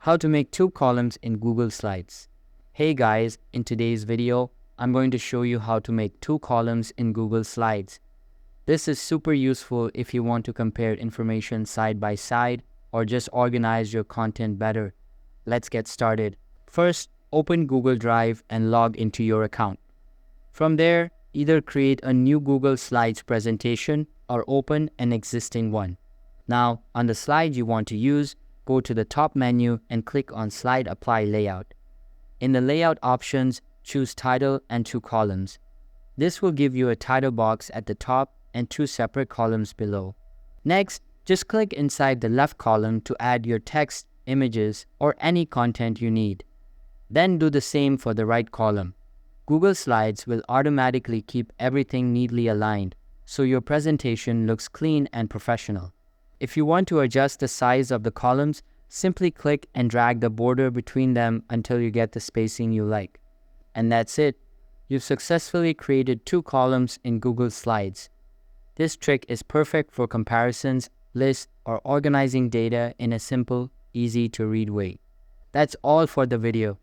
How to make two columns in Google Slides. Hey guys, in today's video, I'm going to show you how to make two columns in Google Slides. This is super useful if you want to compare information side by side or just organize your content better. Let's get started. First, open Google Drive and log into your account. From there, either create a new Google Slides presentation or open an existing one. Now, on the slide you want to use, go to the top menu and click on Slide Apply Layout. In the Layout options, choose Title and two columns. This will give you a title box at the top and two separate columns below. Next, just click inside the left column to add your text, images, or any content you need. Then do the same for the right column. Google Slides will automatically keep everything neatly aligned, so your presentation looks clean and professional. If you want to adjust the size of the columns, simply click and drag the border between them until you get the spacing you like. And that's it. You've successfully created two columns in Google Slides. This trick is perfect for comparisons, lists, or organizing data in a simple, easy to read way. That's all for the video.